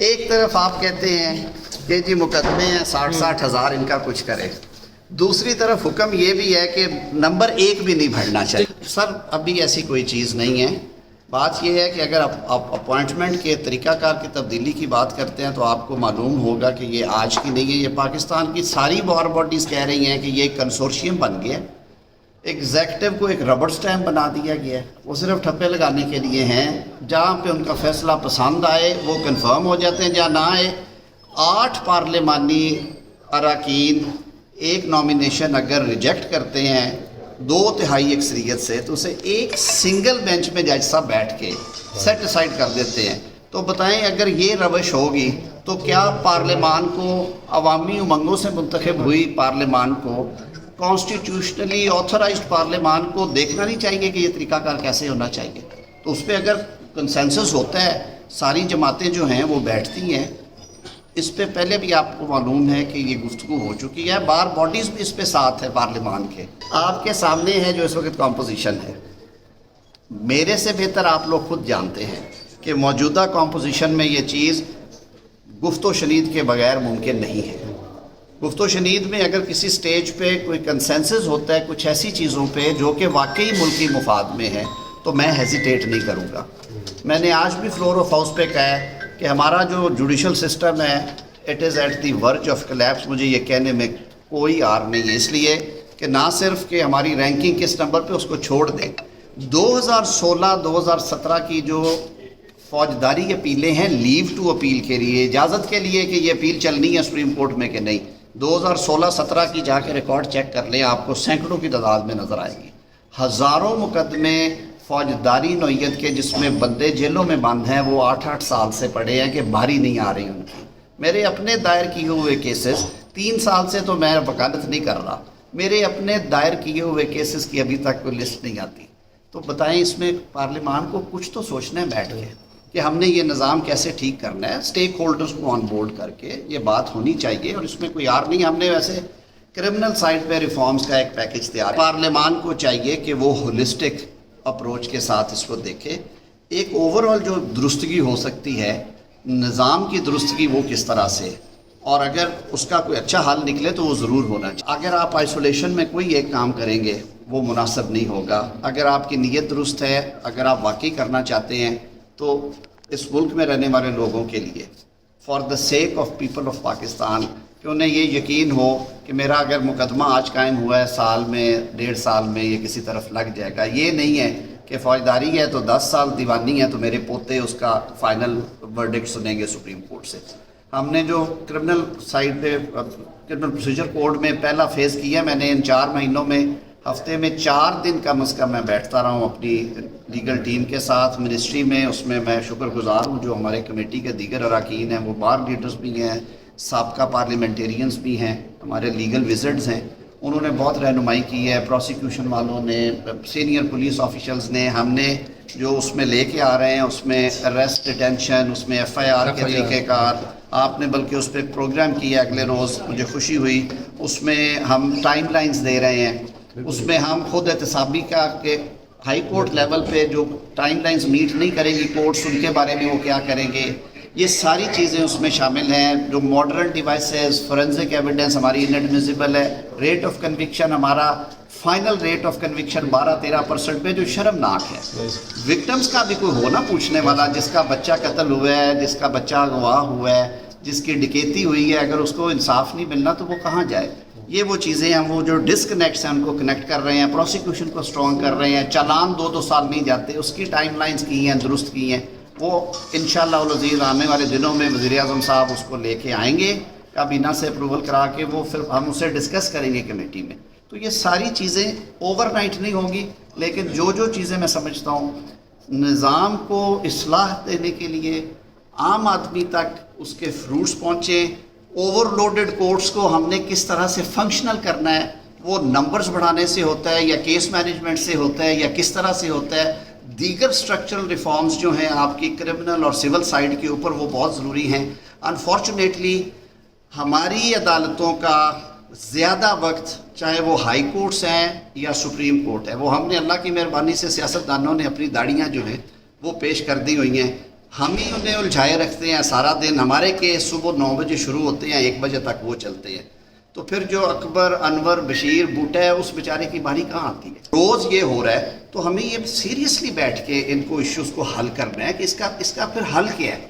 ایک طرف آپ کہتے ہیں کہ جی مقدمے ہیں 60 ہزار ان کا کچھ کرے، دوسری طرف حکم یہ بھی ہے کہ نمبر 1 بھی نہیں بڑھنا چاہیے۔ سر ابھی ایسی کوئی چیز نہیں ہے۔ بات یہ ہے کہ اگر آپ اپوائنٹمنٹ کے طریقہ کار کی تبدیلی کی بات کرتے ہیں تو آپ کو معلوم ہوگا کہ یہ آج کی نہیں ہے، یہ پاکستان کی ساری بار باڈیز کہہ رہی ہیں کہ یہ ایک کنسورشیم بن گیا ہے۔ ایگزیکٹو کو ایک ربڑ سٹیمپ بنا دیا گیا ہے، وہ صرف ٹھپے لگانے کے لیے ہیں، جہاں پہ ان کا فیصلہ پسند آئے وہ کنفرم ہو جاتے ہیں، جہاں نہ آئے 8 پارلیمانی اراکین ایک نامینیشن اگر ریجیکٹ کرتے ہیں 2/3 اکثریت سے تو اسے ایک سنگل بینچ میں جج صاحب بیٹھ کے سیٹ اسائڈ کر دیتے ہیں۔ تو بتائیں اگر یہ روش ہوگی تو کیا پارلیمان کو، عوامی امنگوں سے منتخب ہوئی پارلیمان کو، کانسٹیٹیوشنلی آتھرائزڈ پارلیمان کو دیکھنا نہیں چاہیے کہ یہ طریقہ کار کیسے ہونا چاہیے؟ تو اس پہ اگر کنسنسس ہوتا ہے، ساری جماعتیں جو ہیں وہ بیٹھتی ہیں، اس پہ پہلے بھی آپ کو معلوم ہے کہ یہ گفتگو ہو چکی ہے، بار باڈیز بھی اس پہ ساتھ ہے پارلیمان کے۔ آپ کے سامنے ہے جو اس وقت کمپوزیشن ہے، میرے سے بہتر آپ لوگ خود جانتے ہیں کہ موجودہ کمپوزیشن میں یہ چیز گفت و شنید کے بغیر ممکن نہیں ہے۔ گفت و شنید میں اگر کسی سٹیج پہ کوئی کنسنسس ہوتا ہے کچھ ایسی چیزوں پہ جو کہ واقعی ملکی مفاد میں ہے تو میں ہیزیٹیٹ نہیں کروں گا۔ میں نے آج بھی فلور آف ہاؤس پہ کہا ہے کہ ہمارا جو جوڈیشل سسٹم ہے it is at the verge of collapse, مجھے یہ کہنے میں کوئی آر نہیں ہے، اس لیے کہ نہ صرف کہ ہماری رینکنگ کس نمبر پہ اس کو چھوڑ دیں، 2016-2017 کی جو فوجداری اپیلیں ہیں لیو ٹو اپیل کے لیے، اجازت کے لیے کہ یہ اپیل چلنی ہے سپریم کورٹ میں کہ نہیں، 2016-17 کی جا کے ریکارڈ چیک کر لیں، آپ کو سینکڑوں کی تعداد میں نظر آئے گی۔ ہزاروں مقدمے فوجداری نوعیت کے جس میں بندے جیلوں میں بند ہیں وہ 8 سال سے پڑے ہیں کہ باری نہیں آ رہی ان کی۔ میرے اپنے دائر کیے ہوئے کیسز 3 سال سے تو میں وکالت نہیں کر رہا، میرے اپنے دائر کیے ہوئے کیسز کی ابھی تک کوئی لسٹ نہیں آتی۔ تو بتائیں اس میں پارلیمان کو کچھ تو سوچنا ہے بیٹھ کے کہ ہم نے یہ نظام کیسے ٹھیک کرنا ہے، سٹیک ہولڈرز کو آن بورڈ کر کے یہ بات ہونی چاہیے، اور اس میں کوئی یار نہیں۔ ہم نے ویسے کرمنل سائڈ پہ ریفارمز کا ایک پیکج تیار ہے، پارلیمان کو چاہیے کہ وہ ہولسٹک اپروچ کے ساتھ اس کو دیکھے، ایک اوورآل جو درستگی ہو سکتی ہے نظام کی درستگی وہ کس طرح سے، اور اگر اس کا کوئی اچھا حل نکلے تو وہ ضرور ہونا چاہیے۔ اگر آپ آئسولیشن میں کوئی ایک کام کریں گے وہ مناسب نہیں ہوگا، اگر آپ کی نیت درست ہے، اگر آپ واقعی کرنا چاہتے ہیں تو اس ملک میں رہنے والے لوگوں کے لیے for the sake of people of Pakistan کہ انہیں یہ یقین ہو کہ میرا اگر مقدمہ آج قائم ہوا ہے سال میں 1.5 سال میں یہ کسی طرف لگ جائے گا، یہ نہیں ہے کہ فوجداری ہے تو 10 سال دیوانی ہے تو میرے پوتے اس کا فائنل ورڈکٹ سنیں گے سپریم کورٹ سے۔ ہم نے جو کرمنل سائڈ پہ کرمنل پروسیجر کوڈ میں پہلا فیز کیا، میں نے ان 4 مہینوں میں ہفتے میں 4 دن کم از کم میں بیٹھتا رہا ہوں اپنی لیگل ٹیم کے ساتھ منسٹری میں، اس میں میں شکر گزار ہوں جو ہمارے کمیٹی کے دیگر اراکین ہیں، وہ بار لیڈرز بھی ہیں، سابقہ پارلیمنٹیرینز بھی ہیں، ہمارے لیگل وزٹز ہیں، انہوں نے بہت رہنمائی کی ہے، پروسیکیوشن والوں نے، سینئر پولیس آفیشلز نے، ہم نے جو اس میں لے کے آ رہے ہیں اس میں اریسٹ ڈیٹینشن، اس میں FIR کے طریقہ کار، آپ نے بلکہ اس پہ پروگرام کیا اگلے روز، مجھے خوشی ہوئی، اس میں ہم ٹائم لائنز دے رہے ہیں، اس میں ہم خود احتسابی کا کہ ہائی کورٹ لیول پہ جو ٹائم لائنز میٹ نہیں کریں گی کورٹس ان کے بارے میں وہ کیا کریں گے، یہ ساری چیزیں اس میں شامل ہیں۔ جو ماڈرن ڈیوائسز، فورنزک ایویڈنس ہماری انڈمزیبل ہے، ریٹ آف کنوکشن ہمارا فائنل ریٹ آف کنوکشن 12-13% پہ جو شرمناک ہے۔ وکٹمز کا بھی کوئی ہونا پوچھنے والا، جس کا بچہ قتل ہوا ہے، جس کا بچہ اغوا ہوا ہے، جس کی ڈکیتی ہوئی ہے، اگر اس کو انصاف نہیں ملنا تو وہ کہاں جائے؟ یہ وہ چیزیں ہیں، وہ جو ڈسکنیکٹس ہیں ان کو کنیکٹ کر رہے ہیں، پروسیکیوشن کو اسٹرانگ کر رہے ہیں، چالان 2 سال نہیں جاتے، اس کی ٹائم لائنز کی ہیں، درست کی ہیں، وہ انشاءاللہ العزیز آنے والے دنوں میں وزیر اعظم صاحب اس کو لے کے آئیں گے کابینہ سے اپروول کرا کے، وہ پھر ہم اسے ڈسکس کریں گے کمیٹی میں۔ تو یہ ساری چیزیں اوور نائٹ نہیں ہوں گی، لیکن جو چیزیں میں سمجھتا ہوں نظام کو اصلاح دینے کے لیے عام آدمی تک اس کے فروٹس پہنچیں، اوور لوڈڈ کورٹس کو ہم نے کس طرح سے فنکشنل کرنا ہے، وہ نمبرز بڑھانے سے ہوتا ہے یا کیس مینجمنٹ سے ہوتا ہے یا کس طرح سے ہوتا ہے، دیگر سٹرکچرل ریفارمز جو ہیں آپ کی کرمنل اور سول سائڈ کے اوپر وہ بہت ضروری ہیں۔ انفارچونیٹلی ہماری عدالتوں کا زیادہ وقت چاہے وہ ہائی کورٹس ہیں یا سپریم کورٹ ہے، وہ ہم نے اللہ کی مہربانی سے سیاستدانوں نے اپنی داڑیاں جو ہیں وہ پیش کر دی ہوئی ہیں، ہم ہی انہیں الجھائے رکھتے ہیں سارا دن. ہمارے کیس صبح 9 بجے شروع ہوتے ہیں 1 بجے تک وہ چلتے ہیں. تو پھر جو اکبر، انور، بشیر، بوٹا ہے اس بیچارے کی باری کہاں آتی ہے؟ روز یہ ہو رہا ہے. تو ہمیں یہ سیریسلی بیٹھ کے ان کو ایشوز کو حل کرنا ہے کہ اس کا پھر حل کیا ہے.